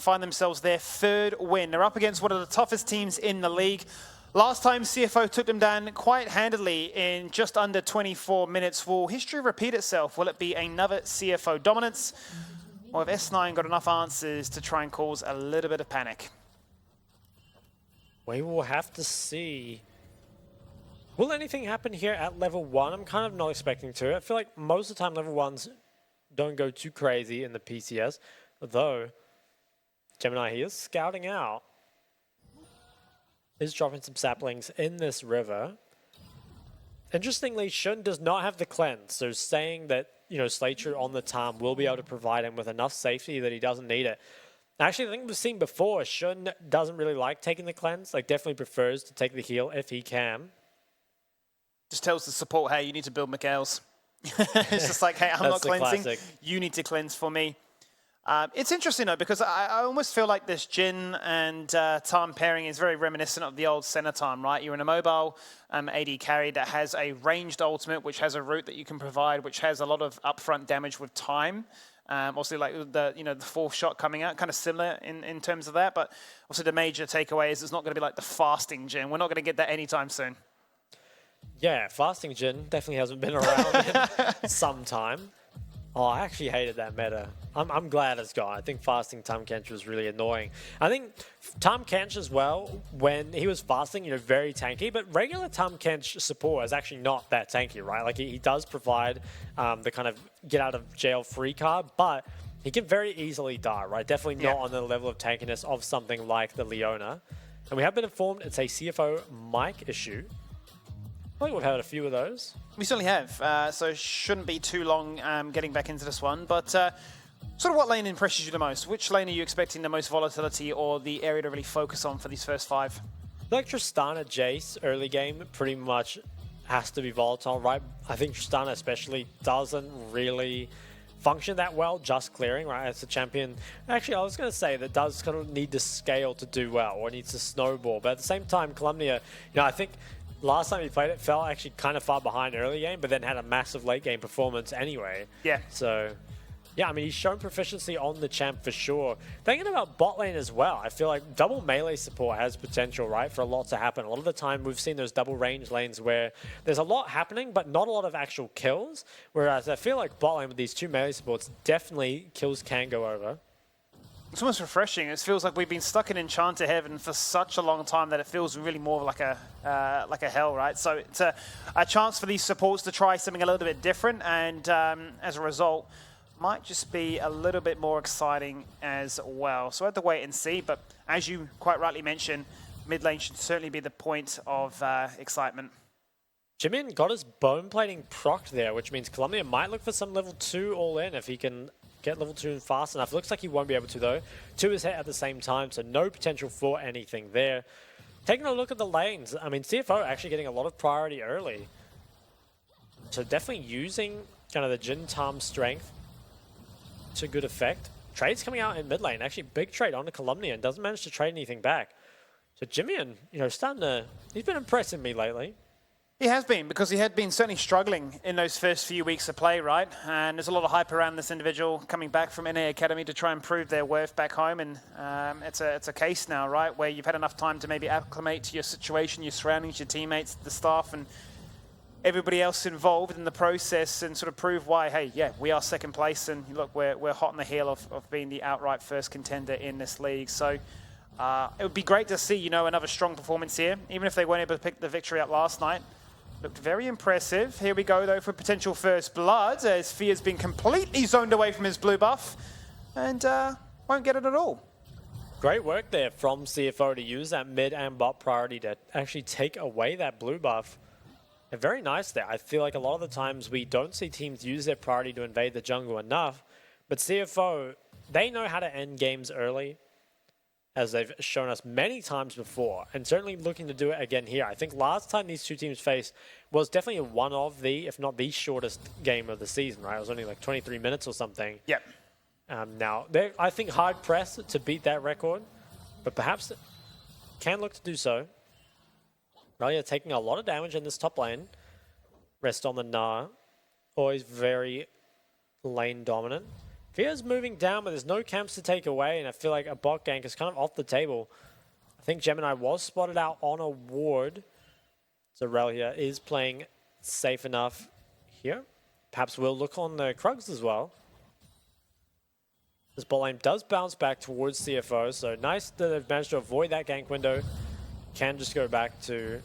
find themselves their third win. They're up against one of the toughest teams in the league. Last time CFO took them down quite handily in just under 24 minutes. Will history repeat itself? Will it be another CFO dominance? Or have S9 got enough answers to try and cause a little bit of panic? We will have to see. Will anything happen here at level 1? I'm kind of not expecting to. I feel like most of the time level 1s don't go too crazy in the PCS, though Gemini, he is scouting out. He's dropping some saplings in this river. Interestingly, Shun does not have the cleanse, so saying that, you know, Slater on the Tarm will be able to provide him with enough safety that he doesn't need it. Actually, I think we've seen before, Shun doesn't really like taking the cleanse, like definitely prefers to take the heal if he can. Just tells the support, hey, you need to build Mikael's. It's just like, hey, I'm not cleansing. Classic. You need to cleanse for me. It's interesting, though, because I almost feel like this Jhin and Tarm pairing is very reminiscent of the old Senna Tarm, right? You're in a mobile AD carry that has a ranged ultimate, which has a route that you can provide, which has a lot of upfront damage with time. Also, like the fourth shot coming out, kind of similar in terms of that. But also the major takeaway is it's not going to be like the fasting Jhin. We're not going to get that anytime soon. Yeah, fasting Jhin definitely hasn't been around in some time. Oh, I actually hated that meta. I'm glad it's gone. I think fasting Tahm Kench was really annoying. I think Tahm Kench as well, when he was fasting, you know, very tanky, but regular Tahm Kench support is actually not that tanky, right? Like he does provide the kind of get out of jail free card, but he can very easily die, right? Definitely not on the level of tankiness of something like the Leona. And we have been informed it's a CFO mic issue. I think we've had a few of those. We certainly have, so it shouldn't be too long getting back into this one. But sort of what lane impresses you the most? Which lane are you expecting the most volatility or the area to really focus on for these first 5? Like Tristana Jace early game pretty much has to be volatile, right? I think Tristana especially doesn't really function that well just clearing, right? As a champion. Actually, I was going to say that does kind of need to scale to do well or needs to snowball. But at the same time, Calumnia, you know, I think last time he played it, fell actually kind of far behind early game, but then had a massive late game performance anyway. Yeah. So, yeah, I mean, he's shown proficiency on the champ for sure. Thinking about bot lane as well, I feel like double melee support has potential, right, for a lot to happen. A lot of the time, we've seen those double range lanes where there's a lot happening, but not a lot of actual kills. Whereas I feel like bot lane with these 2 melee supports, definitely kills can go over. It's almost refreshing. It feels like we've been stuck in Enchanted Heaven for such a long time that it feels really more like a hell, right? So it's a chance for these supports to try something a little bit different, and as a result, might just be a little bit more exciting as well. So we have to wait and see, but as you quite rightly mentioned, mid lane should certainly be the point of excitement. Jimin got his bone plating procced there, which means Columbia might look for some level 2 all in if he can get level 2 in fast enough. Looks like he won't be able to, though. 2 is hit at the same time, so no potential for anything there. Taking a look at the lanes, I mean, CFO actually getting a lot of priority early. So definitely using kind of the Jhin Tarm strength to good effect. Trades coming out in mid lane. Actually, big trade on the Calumnia and doesn't manage to trade anything back. So Jimmy, you know, he's been impressing me lately. He has been, because he had been certainly struggling in those first few weeks of play, right? And there's a lot of hype around this individual coming back from NA Academy to try and prove their worth back home. And it's a case now, right, where you've had enough time to maybe acclimate to your situation, your surroundings, your teammates, the staff, and everybody else involved in the process, and sort of prove why, hey, yeah, we are second place. And look, we're hot on the heel of being the outright first contender in this league. So it would be great to see, you know, another strong performance here, even if they weren't able to pick the victory up last night. Looked very impressive. Here we go, though, for potential first blood, as Fear's been completely zoned away from his blue buff and won't get it at all. Great work there from CFO to use that mid and bot priority to actually take away that blue buff. And very nice there. I feel like a lot of the times we don't see teams use their priority to invade the jungle enough, but CFO, they know how to end games early, as they've shown us many times before, and certainly looking to do it again here. I think last time these two teams faced was definitely one of the, if not the shortest game of the season, right? It was only like 23 minutes or something. Yep. Now, they're, I think, hard pressed to beat that record, but perhaps can look to do so. Relia taking a lot of damage in this top lane. Rest on the Gnar. Always very lane dominant. Fear's moving down, but there's no camps to take away, and I feel like a bot gank is kind of off the table. I think Gemini was spotted out on a ward. So Rel here is playing safe enough here. Perhaps we'll look on the Krugs as well. This bot lane does bounce back towards CFO, so nice that they've managed to avoid that gank window. Can just go back to,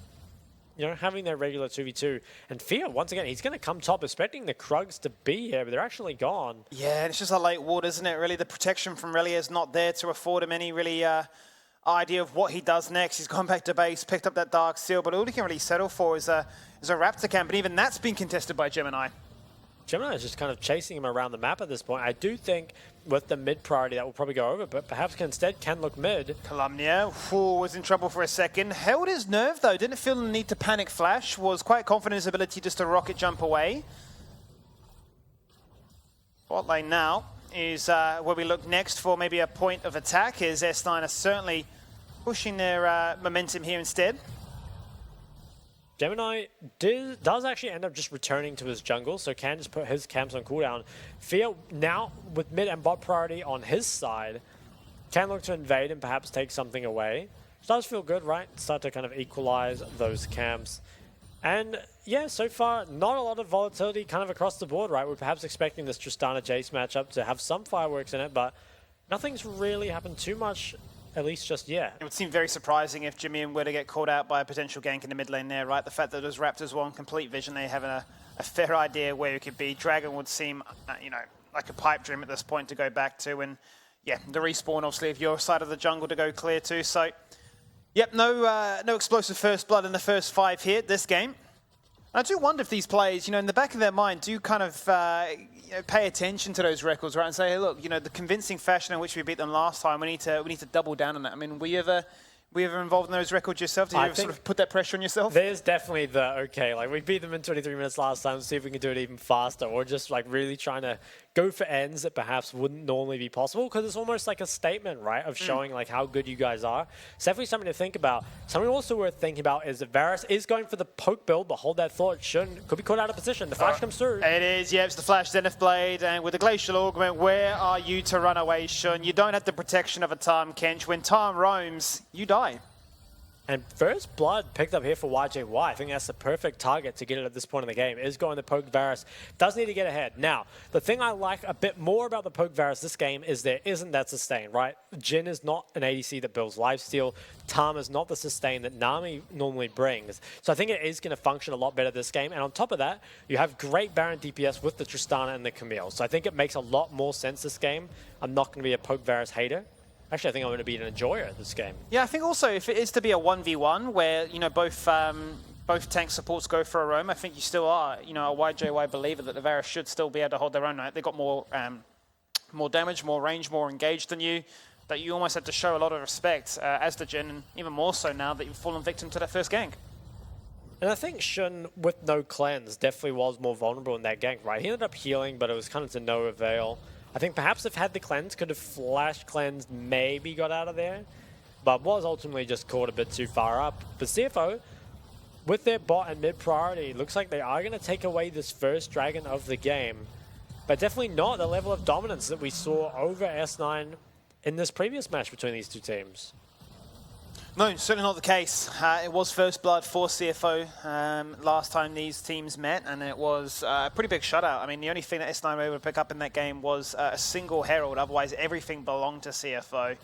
you know, having their regular 2v2. And Fear, once again, he's going to come top, expecting the Krugs to be here, but they're actually gone. Yeah, and it's just a late ward, isn't it? Really, the protection from Relia is not there to afford him any really idea of what he does next. He's gone back to base, picked up that Dark Seal, but all he can really settle for is a Raptor camp, and even that's been contested by Gemini. Gemini is just kind of chasing him around the map at this point. I do think with the mid priority that will probably go over, but perhaps instead can look mid. Calumnia was in trouble for a second. Held his nerve though, didn't feel the need to panic flash, was quite confident in his ability just to rocket jump away. Bot lane now is where we look next for maybe a point of attack, as S9 are certainly pushing their momentum here instead. Gemini does actually end up just returning to his jungle, so can just put his camps on cooldown. Fear now with mid and bot priority on his side, can look to invade and perhaps take something away. It does feel good, right? Start to kind of equalize those camps. And yeah, so far, not a lot of volatility kind of across the board, right? We're perhaps expecting this Tristana Jace matchup to have some fireworks in it, but nothing's really happened too much, at least just yet. It would seem very surprising if Jimmy were to get caught out by a potential gank in the mid lane there, right? The fact that those Raptors were on complete vision, they have a fair idea where it could be. Dragon would seem, you know, like a pipe dream at this point to go back to, and yeah, the respawn obviously of your side of the jungle to go clear too. So, yep, no explosive first blood in the first 5 here this game. I do wonder if these players, you know, in the back of their mind, do kind of you know, pay attention to those records, right, and say, hey, look, you know, the convincing fashion in which we beat them last time, we need to double down on that. I mean, were you ever involved in those records yourself? Did you ever sort of put that pressure on yourself? There's definitely the, okay, like we beat them in 23 minutes last time, see if we can do it even faster, or just like really trying to go for ends that perhaps wouldn't normally be possible, because it's almost like a statement, right, of showing like how good you guys are. It's definitely something to think about. Something also worth thinking about is that Varus is going for the poke build, but hold that thought, could be caught out of position. The flash comes through. It is, yeah, it's the flash Zenith Blade, and with the Glacial Augment, where are you to run away, Shun? You don't have the protection of a Tarm Kench. When Tarm roams, you die. And first blood picked up here for YJY. I think that's the perfect target to get it at this point in the game, is going to poke Varus. Does need to get ahead. Now, the thing I like a bit more about the poke Varus this game is there isn't that sustain, right? Jhin is not an ADC that builds lifesteal. Tarm is not the sustain that Nami normally brings. So I think it is going to function a lot better this game. And on top of that, you have great Baron DPS with the Tristana and the Camille. So I think it makes a lot more sense this game. I'm not going to be a poke Varus hater. Actually, I think I'm going to be an enjoyer of this game. Yeah, I think also if it is to be a 1v1 where, you know, both tank supports go for a roam, I think you still are, you know, a YJY believer that the Varus should still be able to hold their own. Right? They've got more damage, more range, more engaged than you, that you almost have to show a lot of respect as the Jhin, and even more so now that you've fallen victim to that first gank. And I think Shun, with no cleanse, definitely was more vulnerable in that gank, right? He ended up healing, but it was kind of to no avail. I think perhaps if had the cleanse, could have flash cleansed, maybe got out of there, but was ultimately just caught a bit too far up. But CFO, with their bot and mid priority, looks like they are going to take away this first dragon of the game, but definitely not the level of dominance that we saw over S9 in this previous match between these two teams. No, certainly not the case. It was first blood for CFO last time these teams met, and it was a pretty big shutout. I mean, the only thing that S9 were able to pick up in that game was a single Herald. Otherwise, everything belonged to CFO.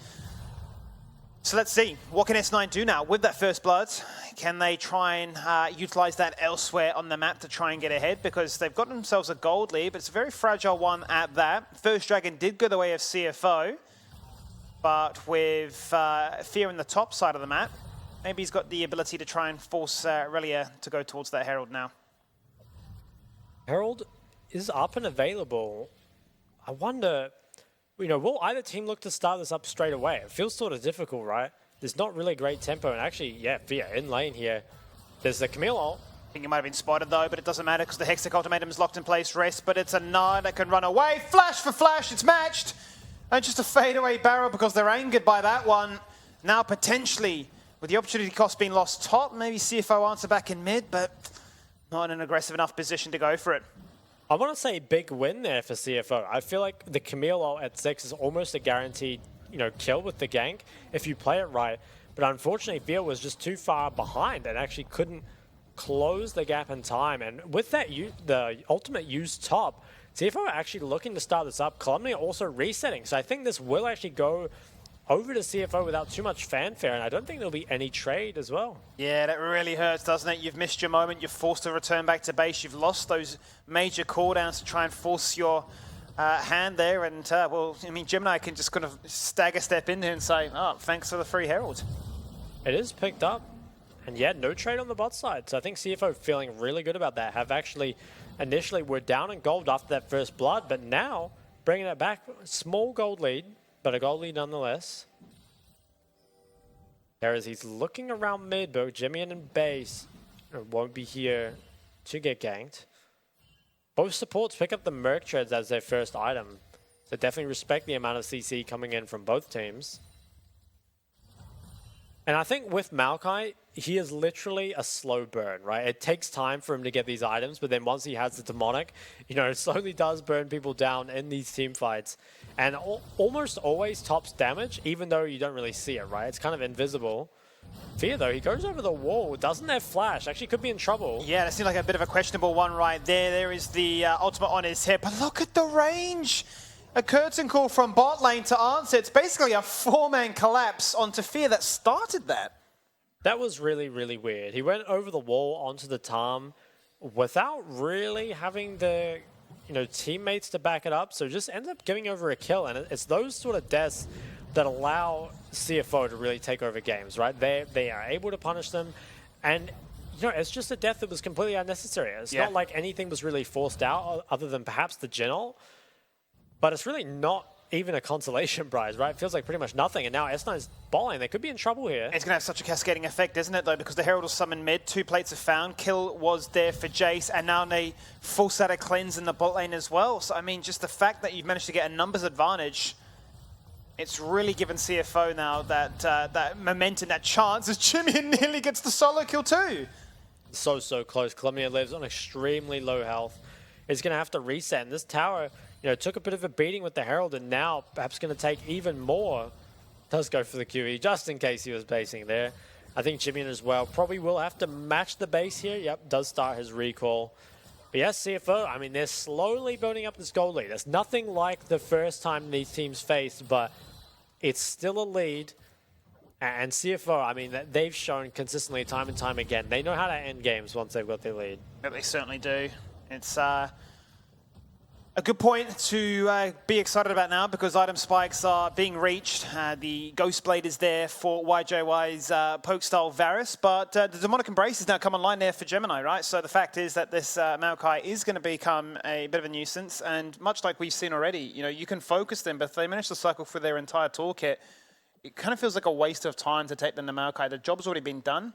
So let's see. What can S9 do now with that first blood? Can they try and utilize that elsewhere on the map to try and get ahead? Because they've got themselves a gold lead, but it's a very fragile one at that. First dragon did go the way of CFO. But with Fear in the top side of the map, maybe he's got the ability to try and force Relia to go towards that Herald now. Herald is up and available. I wonder, you know, will either team look to start this up straight away? It feels sort of difficult, right? There's not really great tempo, and actually, yeah, Fear in lane here. There's the Camille ult. I think it might have been spotted though, but it doesn't matter because the Hextech ultimatum is locked in place. Rest, but it's a Nard that can run away. Flash for flash, it's matched. And just a fadeaway barrel because they're angered by that one. Now potentially, with the opportunity cost being lost top, maybe CFO answer back in mid, but not in an aggressive enough position to go for it. I want to say big win there for CFO. I feel like the Camille ult at 6 is almost a guaranteed, kill with the gank if you play it right. But unfortunately, Via was just too far behind and actually couldn't close the gap in time. And with that, the ultimate used top, CFO are actually looking to start this up. Columbia also resetting. So I think this will actually go over to CFO without too much fanfare, and I don't think there'll be any trade as well. Yeah, that really hurts, doesn't it? You've missed your moment. You're forced to return back to base. You've lost those major cooldowns to try and force your hand there. And, well, I mean, Gemini can just kind of stagger step in there and say, oh, thanks for the free Herald. It is picked up. And yeah, no trade on the bot side. So I think CFO feeling really good about that. Have actually initially were down in gold after that first blood, but now bringing it back, small gold lead, but a gold lead nonetheless. There is, he's looking around mid, but Jimmy and base won't be here to get ganked. Both supports pick up the Merc Treads as their first item. So definitely respect the amount of CC coming in from both teams. And I think with Maokai, he is literally a slow burn, right? It takes time for him to get these items, but then once he has the demonic, it slowly does burn people down in these team fights. And almost always tops damage, even though you don't really see it, right? It's kind of invisible. Fear, though, he goes over the wall, doesn't have flash, actually could be in trouble. Yeah, that seemed like a bit of a questionable one right there. There is the ultimate on his head, but look at the range. A curtain call from bot lane to answer. It's basically a four-man collapse onto Fear that started that. That was really, really weird. He went over the wall onto the Tarm without really having the teammates to back it up. So just ends up giving over a kill. And it's those sort of deaths that allow CFO to really take over games, right? They are able to punish them. And, it's just a death that was completely unnecessary. It's not like anything was really forced out other than perhaps the Genel. But it's really not even a consolation prize, right? It feels like pretty much nothing. And now S9's balling. They could be in trouble here. It's going to have such a cascading effect, isn't it, though? Because the Herald will summon mid. 2 plates are found. Kill was there for Jace. And now they full set of cleanse in the bot lane as well. So, I mean, just the fact that you've managed to get a numbers advantage, it's really given CFO now that momentum, that chance, as Jimmy nearly gets the solo kill too. So close. Columbia lives on extremely low health. It's going to have to reset. And this tower, took a bit of a beating with the Herald, and now perhaps going to take even more. Does go for the QE, just in case he was basing there. I think Jimmy as well probably will have to match the base here. Yep, does start his recall. But yes, CFO, I mean, they're slowly building up this gold lead. It's nothing like the first time these teams faced, but it's still a lead. And CFO, I mean, they've shown consistently time and time again. They know how to end games once they've got their lead. But they certainly do. It's a good point to be excited about now because item spikes are being reached. The Ghost Blade is there for YJY's poke style Varus, but the Demonic Embrace has now come online there for Gemini, right? So the fact is that this Maokai is going to become a bit of a nuisance, and much like we've seen already, you can focus them, but if they manage to cycle through their entire toolkit, it kind of feels like a waste of time to take them to Maokai. The job's already been done.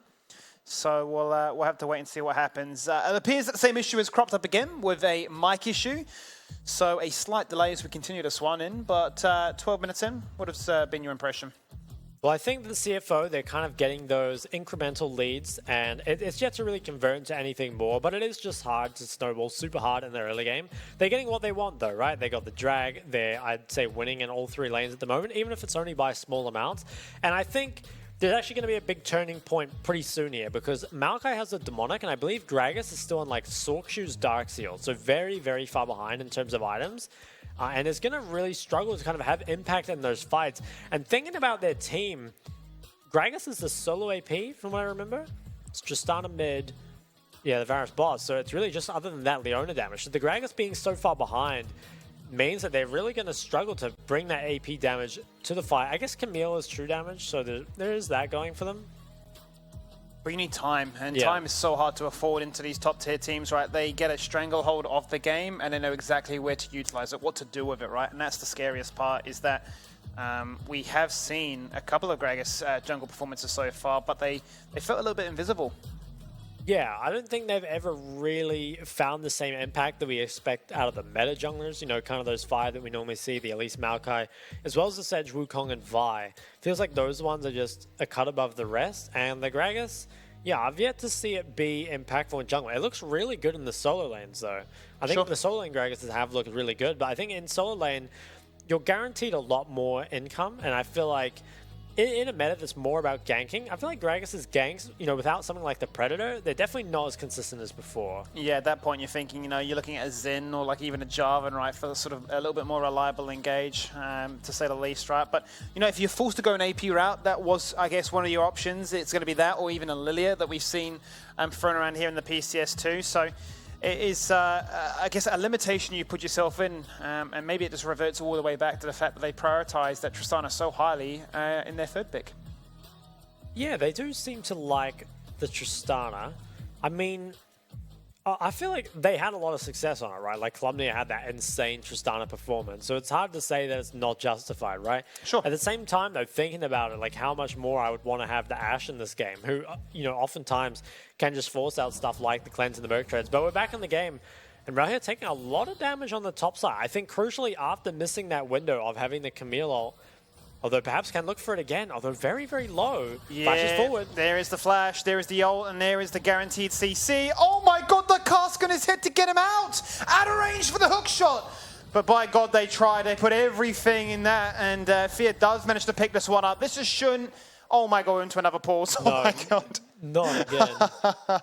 So we'll have to wait and see what happens. It appears that the same issue has cropped up again with a mic issue. So a slight delay as we continue to swan in, but 12 minutes in, what has been your impression? Well, I think the CFO, they're kind of getting those incremental leads, and it's yet to really convert into anything more, but it is just hard to snowball super hard in the early game. They're getting what they want, though, right? They got the drag. They're, I'd say, winning in all 3 lanes at the moment, even if it's only by small amounts. And I think there's actually going to be a big turning point pretty soon here because Maokai has a Demonic, and I believe Gragas is still on like Sorkshoe's Dark Seal, so very, very far behind in terms of items. And is going to really struggle to kind of have impact in those fights. And thinking about their team, Gragas is the solo AP from what I remember. It's Tristana mid, the Varus boss. So it's really just other than that Leona damage. So the Gragas being so far behind means that they're really going to struggle to bring that AP damage to the fight. I guess Camille is true damage, so there is that going for them. But you need time, and time is so hard to afford into these top tier teams, right? They get a stranglehold of the game, and they know exactly where to utilize it, what to do with it, right? And that's the scariest part, is that we have seen a couple of Gragas jungle performances so far, but they felt a little bit invisible. Yeah, I don't think they've ever really found the same impact that we expect out of the meta junglers, kind of those 5 that we normally see, the Elise Maokai, as well as the Sedge, Wukong, and Vi. Feels like those ones are just a cut above the rest, and the Gragas, Yeah, I've yet to see it be impactful in jungle. It looks really good in the solo lanes, though. I think the solo lane Gragas have looked really good, but I think in solo lane, you're guaranteed a lot more income, and I feel like in a meta that's more about ganking, I feel like Gragas' ganks, without something like the Predator, they're definitely not as consistent as before. Yeah, at that point you're thinking, you're looking at a Xin or like even a Jarvan, right, for sort of a little bit more reliable engage, to say the least, right? But, if you're forced to go an AP route, that was, I guess, one of your options. It's going to be that or even a Lilia that we've seen thrown around here in the PCS too. So it is, I guess, a limitation you put yourself in, and maybe it just reverts all the way back to the fact that they prioritized that Tristana so highly in their third pick. Yeah, they do seem to like the Tristana. I mean, I feel like they had a lot of success on it, right? Like, Columbia had that insane Tristana performance, so it's hard to say that it's not justified, right? Sure. At the same time, though, thinking about it, like how much more I would want to have the Ashe in this game, who, oftentimes can just force out stuff like the cleanse and the Merc Treads. But we're back in the game, and Ralhia taking a lot of damage on the top side. I think, crucially, after missing that window of having the Camille ult, although perhaps can look for it again, although very, very low. Yeah, Flashes forward. There is the flash, there is the ult, and there is the guaranteed CC. Oh my god, the cask on his head to get him out! Out of range for the hook shot! But by god, they tried. They put everything in that, and Fear does manage to pick this one up. This is Shun. Oh my god, into another pause. Oh my god. Not again.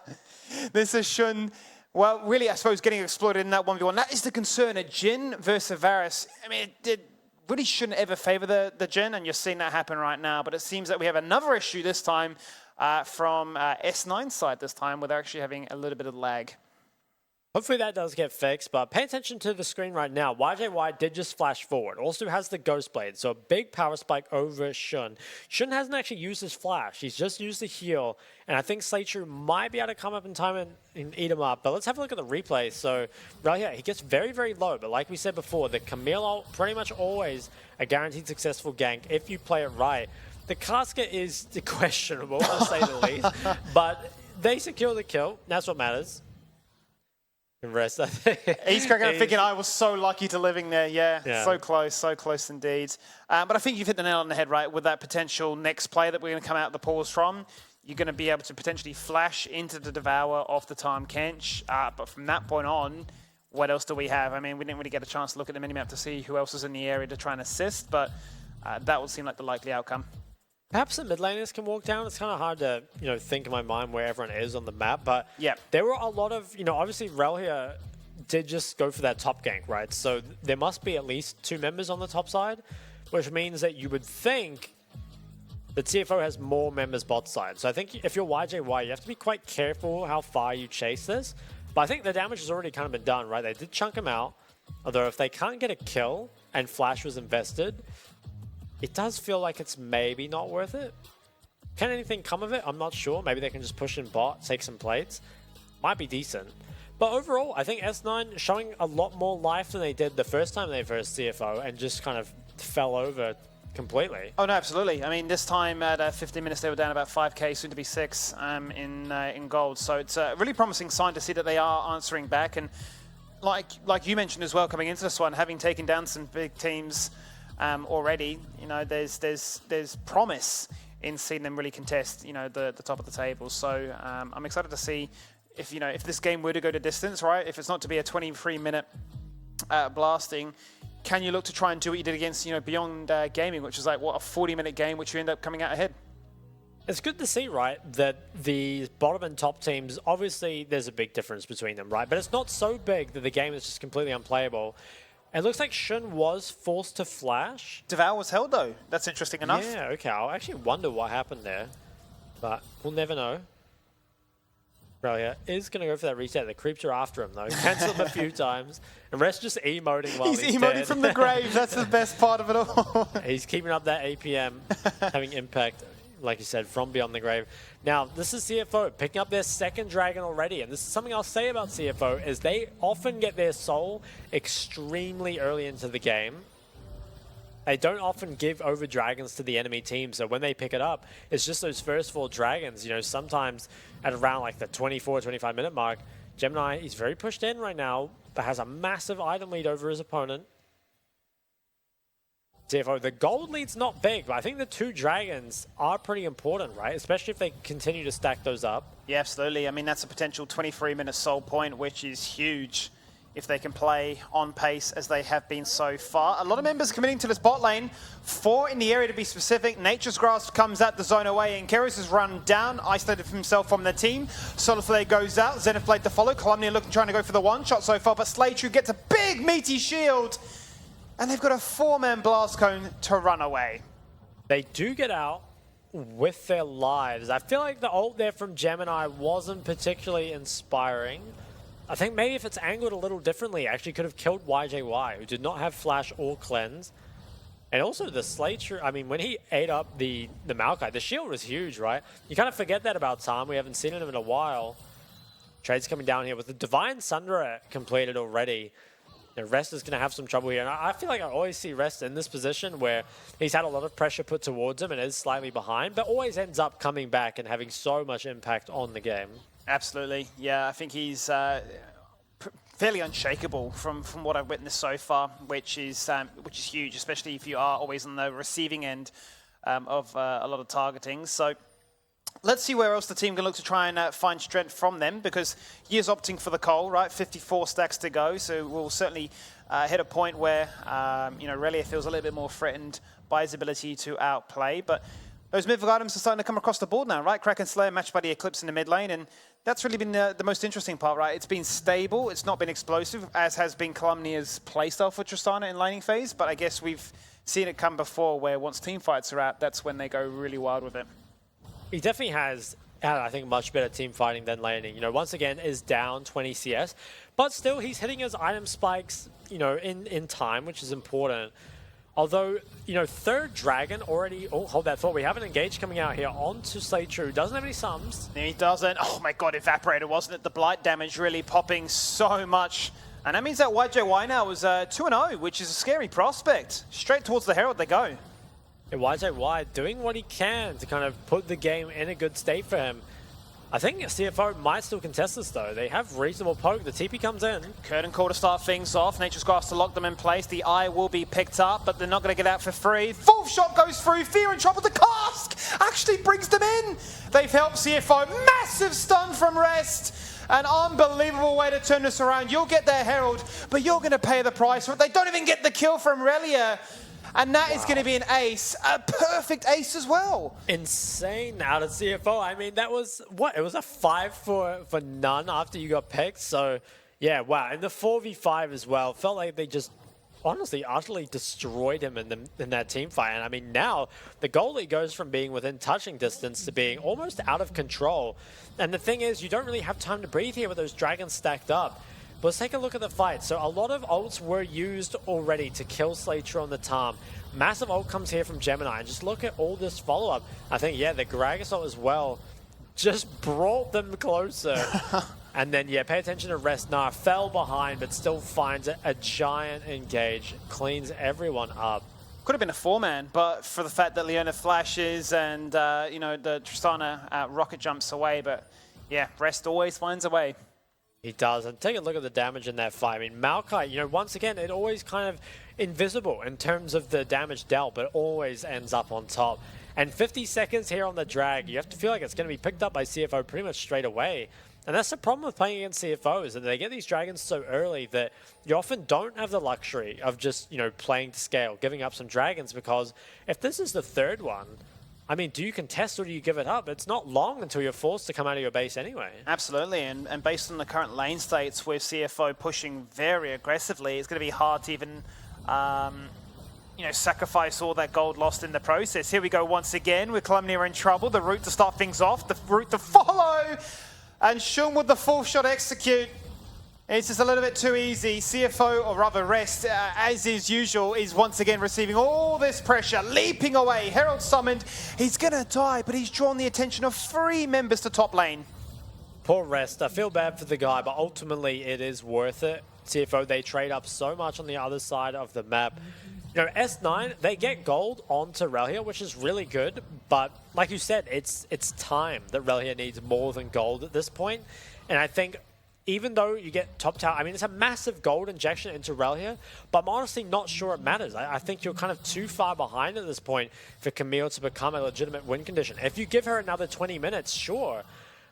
This is Shun. Well, really, I suppose getting exploited in that 1v1. That is the concern. A Jhin versus Varus. I mean, it really shouldn't ever favor the Jhin, and you're seeing that happen right now. But it seems that we have another issue this time from S9 side this time, where they're actually having a little bit of lag. Hopefully that does get fixed, but pay attention to the screen right now. YJY did just flash forward. Also has the Ghost Blade, so a big power spike over Shun. Shun hasn't actually used his flash. He's just used the heal, and I think Slaytrue might be able to come up in time and eat him up. But let's have a look at the replay. So right here, he gets very, very low, but like we said before, the Camille ult pretty much always a guaranteed successful gank if you play it right. The casket is questionable, to say the least, but they secure the kill. That's what matters. Rest, I think. He's cracking up thinking, I was so lucky to living there. Yeah, so close indeed. But I think you've hit the nail on the head, right, with that potential next play that we're going to come out of the pause from. You're going to be able to potentially flash into the Devour off the Tahm Kench. But from that point on, what else do we have? I mean, we didn't really get a chance to look at the minimap to see who else is in the area to try and assist, but that would seem like the likely outcome. Perhaps the mid laners can walk down. It's kind of hard to, think in my mind where everyone is on the map. But yeah, there were a lot of, obviously Ralhia did just go for that top gank, right? So there must be at least 2 members on the top side, which means that you would think that CFO has more members bot side. So I think if you're YJY, you have to be quite careful how far you chase this. But I think the damage has already kind of been done, right? They did chunk him out. Although if they can't get a kill and Flash was invested, it does feel like it's maybe not worth it. Can anything come of it? I'm not sure. Maybe they can just push in bot, take some plates. Might be decent. But overall, I think S9 showing a lot more life than they did the first time they versed CFO and just kind of fell over completely. Oh, no, absolutely. I mean, this time at 15 minutes, they were down about 5k, soon to be 6 in gold. So it's a really promising sign to see that they are answering back. And like you mentioned as well, coming into this one, having taken down some big teams already, there's promise in seeing them really contest, the top of the table. So I'm excited to see if this game were to go to distance, right? If it's not to be a 23-minute blasting, can you look to try and do what you did against, Beyond Gaming, which is like, what, a 40-minute game, which you end up coming out ahead? It's good to see, right, that the bottom and top teams, obviously there's a big difference between them, right? But it's not so big that the game is just completely unplayable. It looks like Shun was forced to flash. Devour was held, though. That's interesting enough. Yeah, okay. I'll actually wonder what happened there. But we'll never know. Ralhia is going to go for that reset. The creeps are after him, though. Cancelled him a few times. And Rest just emoting while he's emoting dead. from the grave. That's the best part of it all. He's keeping up that APM, having impact, like you said, from beyond the grave. Now, this is CFO picking up their second dragon already. And this is something I'll say about CFO, is they often get their soul extremely early into the game. They don't often give over dragons to the enemy team, so when they pick it up, it's just those first 4 dragons. Sometimes at around like the 24, 25 minute mark, Gemini is very pushed in right now, but has a massive item lead over his opponent. CFO, the gold lead's not big, but I think the 2 dragons are pretty important, right? Especially if they continue to stack those up. Yeah, absolutely. I mean, that's a potential 23-minute soul point, which is huge if they can play on pace as they have been so far. A lot of members committing to this bot lane. 4 in the area to be specific. Nature's Grasp comes out the zone away, and Keros is run down, isolated himself from the team. Solarflare goes out, Zenithblade to follow. Calumnia trying to go for the one-shot so far, but Slaytrue gets a big meaty shield. And they've got a 4-man blast cone to run away. They do get out with their lives. I feel like the ult there from Gemini wasn't particularly inspiring. I think maybe if it's angled a little differently, actually could have killed YJY, who did not have flash or cleanse. And also the Slaytrue, I mean, when he ate up the Maokai, the shield was huge, right? You kind of forget that about Tom. We haven't seen him in a while. Trade's coming down here with the Divine Sundra completed already. Rest is going to have some trouble here. And I feel like I always see Rest in this position where he's had a lot of pressure put towards him and is slightly behind, but always ends up coming back and having so much impact on the game. Absolutely. Yeah, I think he's fairly unshakable from what I've witnessed so far, which is huge, especially if you are always on the receiving end of a lot of targeting. So let's see where else the team can look to try and find strength from them, because Year's opting for the coal, right? 54 stacks to go, so we'll certainly hit a point where Relia feels a little bit more threatened by his ability to outplay. But those mythic items are starting to come across the board now, right? Kraken Slayer matched by the Eclipse in the mid lane, and that's really been the most interesting part, right? It's been stable, it's not been explosive, as has been Calumnia's playstyle for Tristana in laning phase, but I guess we've seen it come before where once team fights are out, that's when they go really wild with it. He definitely has had, I think, much better team fighting than laning. Once again, is down 20 CS, but still he's hitting his item spikes, in time, which is important. Although, 3rd Dragon already... Oh, hold that thought. We have an engage coming out here onto Slaytrue. Doesn't have any sums. He doesn't. Oh my god, Evaporator, wasn't it? The blight damage really popping so much. And that means that YJY now is 2-0, which is a scary prospect. Straight towards the Herald they go. And YJY doing what he can to kind of put the game in a good state for him. I think CFO might still contest this, though. They have reasonable poke. The TP comes in. Curtain call to start things off. Nature's Grasp to lock them in place. The eye will be picked up, but they're not going to get out for free. 4th shot goes through. Fear and trouble. The cask actually brings them in. They've helped CFO. Massive stun from Rest. An unbelievable way to turn this around. You'll get their Herald, but you're going to pay the price for it. They don't even get the kill from Relia. And that is going to be an ace, a perfect ace as well. Insane out of CFO. I mean, that was, what? It was a 5 for none after you got picked. So, yeah, wow. And the 4v5 as well. Felt like they just, honestly, utterly destroyed him in that team fight. And I mean, now the goalie goes from being within touching distance to being almost out of control. And the thing is, you don't really have time to breathe here with those dragons stacked up. But let's take a look at the fight. So a lot of ults were used already to kill Slaytrue on the Tarm. Massive ult comes here from Gemini. And just look at all this follow-up. I think, yeah, the Gragas ult as well just brought them closer. And then, yeah, pay attention to Rest. Nah, fell behind, but still finds a giant engage. Cleans everyone up. Could have been a 4-man, but for the fact that Leona flashes and, the Tristana rocket jumps away. But, yeah, Rest always finds a way. He does, and take a look at the damage in that fight. I mean, Maokai, once again, it always kind of invisible in terms of the damage dealt, but always ends up on top. And 50 seconds here on the drag, you have to feel like it's going to be picked up by CFO pretty much straight away. And that's the problem with playing against CFOs, that they get these dragons so early that you often don't have the luxury of just, playing to scale, giving up some dragons, because if this is the 3rd one, I mean, do you contest or do you give it up? It's not long until you're forced to come out of your base anyway. Absolutely, and based on the current lane states with CFO pushing very aggressively, it's going to be hard to even, sacrifice all that gold lost in the process. Here we go once again with Calumnia in trouble. The route to start things off, the route to follow, and Shun with the 4th shot execute. It's just a little bit too easy. CFO, or rather Rest, as is usual, is once again receiving all this pressure, leaping away. Herald summoned. He's going to die, but he's drawn the attention of 3 members to top lane. Poor Rest. I feel bad for the guy, but ultimately it is worth it. CFO, they trade up so much on the other side of the map. S9, they get gold onto Relia, which is really good, but like you said, it's time that Relia needs more than gold at this point. And I think even though you get top tower, I mean, it's a massive gold injection into Rel here, but I'm honestly not sure it matters. I think you're kind of too far behind at this point for Camille to become a legitimate win condition. If you give her another 20 minutes, sure,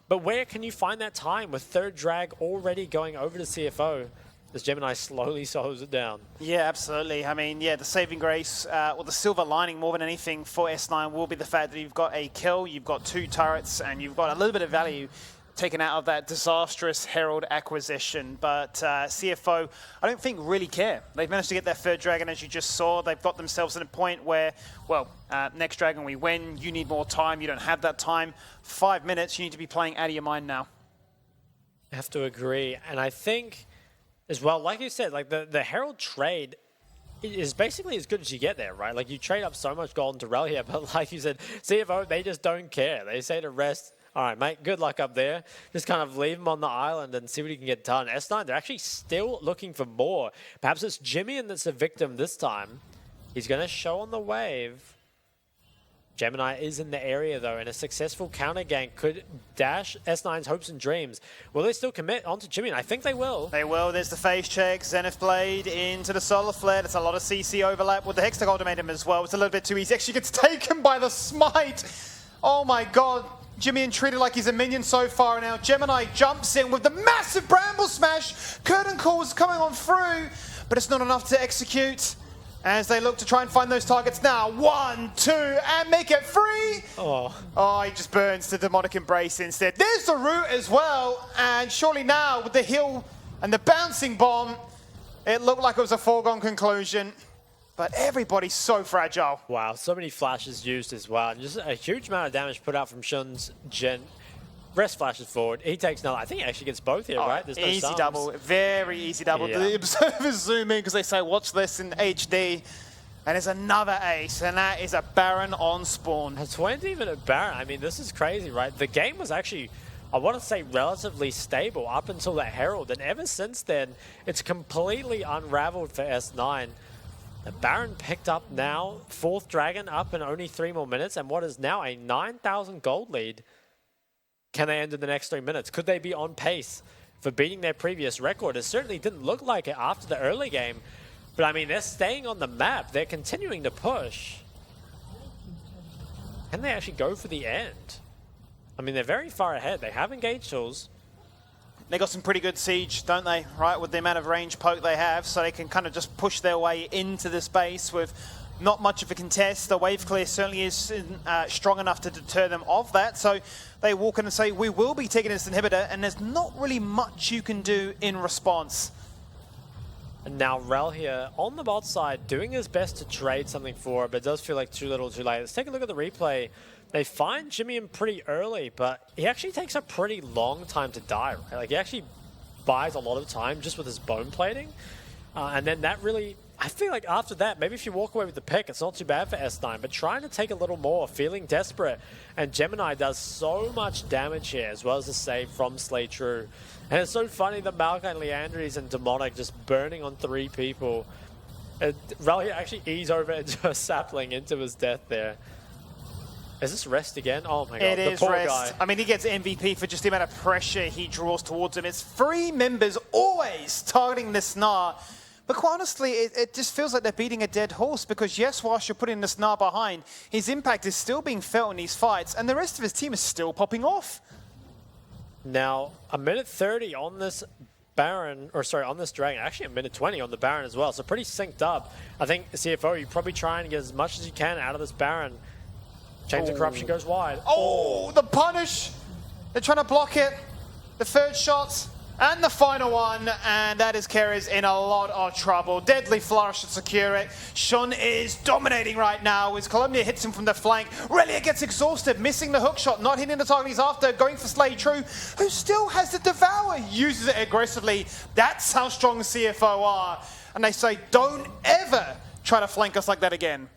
but where can you find that time with third drag already going over to CFO? As Gemini slowly slows it down. Yeah, absolutely. I mean, yeah, the saving grace, or the silver lining more than anything for S9 will be the fact that you've got a kill, you've got 2 turrets, and you've got a little bit of value taken out of that disastrous Herald acquisition. But CFO, I don't think really care. They've managed to get their third dragon, as you just saw. They've got themselves at a point where, well, next dragon we win, you need more time, you don't have that time. 5 minutes, you need to be playing out of your mind now. I have to agree, and I think as well, like you said, like the Herald trade is basically as good as you get there, right? Like you trade up so much gold into Rel here, but like you said, CFO, they just don't care. They say to rest, all right, mate, good luck up there. Just kind of leave him on the island and see what he can get done. S9, they're actually still looking for more. Perhaps it's Jimmy that's the victim this time. He's going to show on the wave. Gemini is in the area, though, and a successful counter gank could dash S9's hopes and dreams. Will they still commit onto Jimmy? And I think they will. They will. There's the phase check. Zenith Blade into the Solar Flare. There's a lot of CC overlap with the Hextech Ultimatum as well. It's a little bit too easy. Actually gets taken by the Smite. Oh, my God. Jimmy treated like he's a minion so far now. Gemini jumps in with the massive Bramble Smash. Curtain calls coming on through, but it's not enough to execute. As they look to try and find those targets now. 1, 2, and make it 3. Oh, he just burns the Demonic Embrace instead. There's the root as well. And surely now, with the heal and the bouncing bomb, it looked like it was a foregone conclusion. But everybody's so fragile. Wow, so many flashes used as well. And just a huge amount of damage put out from Shun's Jin. Rest flashes forward. He takes another. I think he actually gets both here, right? There's no easy sums. double. Very easy double. Yeah. The observers zoom in because they say, watch this in HD. And it's another ace, and that is a Baron on spawn. A 20-minute Baron. I mean, this is crazy, right? The game was actually, I want to say, relatively stable up until that Herald. And ever since then, it's completely unraveled for S9. The Baron picked up now, 4th Dragon up in only 3 more minutes, and what is now a 9,000 gold lead. Can they end in the next 3 minutes? Could they be on pace for beating their previous record? It certainly didn't look like it after the early game. But I mean, they're staying on the map. They're continuing to push. Can they actually go for the end? I mean, they're very far ahead. They have engaged tools. They got some pretty good siege, don't they? Right, with the amount of range poke they have, so they can kind of just push their way into the space with not much of a contest. The wave clear certainly is strong enough to deter them of that. So they walk in and say, we will be taking this inhibitor, and there's not really much you can do in response. And now Rel here on the bot side doing his best to trade something for it, but it does feel like too little too late. Let's take a look at the replay. They find Jimmy in pretty early, but he actually takes a pretty long time to die, right? Like he actually buys a lot of time just with his bone plating. And then that really, I feel like after that, maybe if you walk away with the pick, it's not too bad for S9, but trying to take a little more, feeling desperate. And Gemini does so much damage here, as well as the save from Slay True. And it's so funny that Malkai, Leandres, and Demonic just burning on 3 people. Rel actually ease over into a sapling into his death there. Is this rest again? Oh my god, it is the poor rest. guy. I mean, he gets MVP for just the amount of pressure he draws towards him. It's 3 members always targeting the Snar. But quite honestly, it just feels like they're beating a dead horse because yes, whilst you're putting the Snar behind, his impact is still being felt in these fights and the rest of his team is still popping off. Now, a minute 30 on this Baron, or sorry, on this Dragon. Actually, a minute 20 on the Baron as well. So pretty synced up. I think CFO, you're probably trying to get as much as you can out of this Baron. Chains of Corruption goes wide. Oh, the punish. They're trying to block it. The third shot and the final one. And that is Keres in a lot of trouble. Deadly Flourish to secure it. Shun is dominating right now as Columbia hits him from the flank. Relia gets exhausted, missing the hook shot, not hitting the target he's after, going for Slay True, who still has the Devour, uses it aggressively. That's how strong CFO are. And they say, don't ever try to flank us like that again.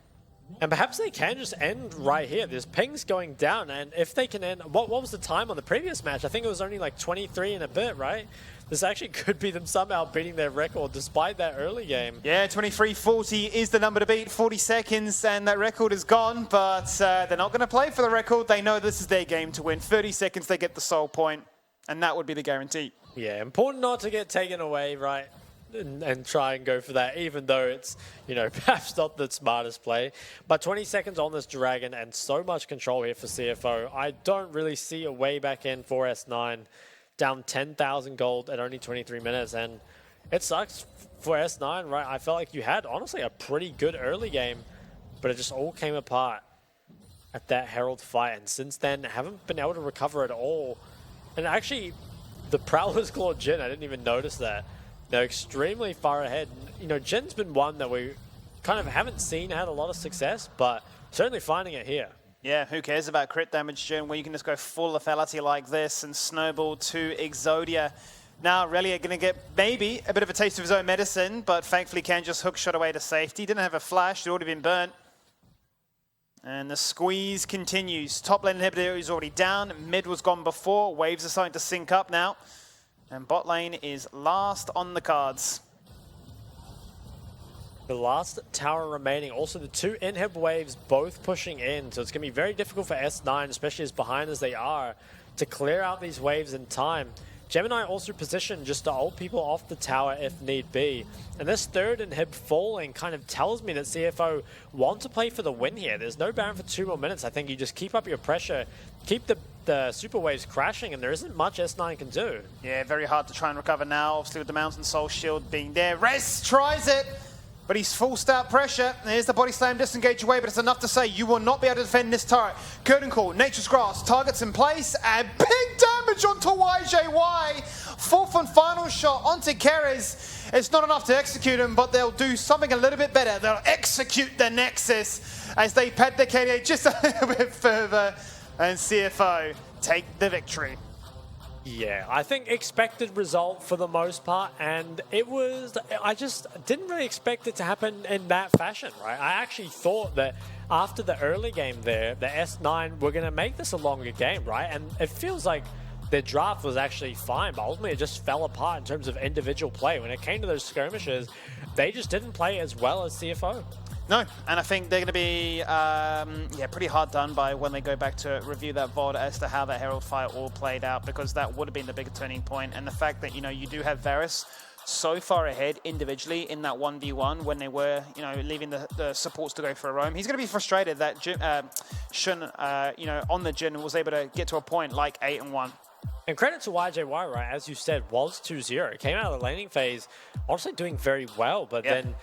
And perhaps they can just end right here. There's pings going down, and if they can end... What was the time on the previous match? I think it was only like 23 and a bit, right? This actually could be them somehow beating their record despite that early game. Yeah, 23:40 is the number to beat. 40 seconds, and that record is gone, but they're not going to play for the record. They know this is their game to win. 30 seconds, they get the soul point. And that would be the guarantee. Yeah, important not to get taken away, right? And try and go for that, even though it's, you know, perhaps not the smartest play. But 20 seconds on this Dragon and so much control here for CFO. I don't really see a way back in for S9. Down 10,000 gold at only 23 minutes. And it sucks for S9, right? I felt like you had, honestly, a pretty good early game, but it just all came apart at that Herald fight. And since then, haven't been able to recover at all. And actually, the Prowler's Claw Jhin, I didn't even notice that. They're extremely far ahead. You know, Jin's been one that we kind of haven't seen had a lot of success, but certainly finding it here. Yeah, who cares about crit damage, Jhin, where you can just go full lethality like this and snowball to Exodia. Now, Relia going to get maybe a bit of a taste of his own medicine, but thankfully can just hook shot away to safety. Didn't have a flash, he'd already been burnt. And the squeeze continues. Top lane inhibitor is already down. Mid was gone before. Waves are starting to sync up now. And bot lane is last on the cards. The last tower remaining. Also, the two inhib waves both pushing in. So it's going to be very difficult for S9, especially as behind as they are, to clear out these waves in time. Gemini also positioned just to ult people off the tower if need be. And this third inhib falling kind of tells me that CFO want to play for the win here. There's no Baron for 2 more minutes. I think you just keep up your pressure, keep the super waves crashing, and there isn't much S9 can do. Yeah, very hard to try and recover now, obviously with the Mountain Soul Shield being there. Res tries it, but he's full start pressure. Here's the body slam, disengage away, but it's enough to say you will not be able to defend this turret. Curtain Call, Nature's Grasp, targets in place, and big damage onto YJY. Fourth and final shot onto Keres. It's not enough to execute him, but they'll do something a little bit better. They'll execute the Nexus as they pad the KDA just a little bit further, and CFO take the victory. Yeah, I think expected result for the most part, and it was, I just didn't really expect it to happen in that fashion, right? I actually thought that after the early game there, the S9 were going to make this a longer game, right? And it feels like their draft was actually fine, but ultimately it just fell apart in terms of individual play. When it came to those skirmishes, they just didn't play as well as CFO. No, and I think they're going to be pretty hard done by when they go back to review that VOD as to how that Herald fight all played out, because that would have been the bigger turning point. And the fact that, you know, you do have Varus so far ahead individually in that 1v1 when they were, you know, leaving the supports to go for a roam. He's going to be frustrated that Shun, you know, on the Jhin was able to get to a point like 8-1. And credit to YJY, right, as you said, was 2-0. It came out of the laning phase, honestly doing very well, but then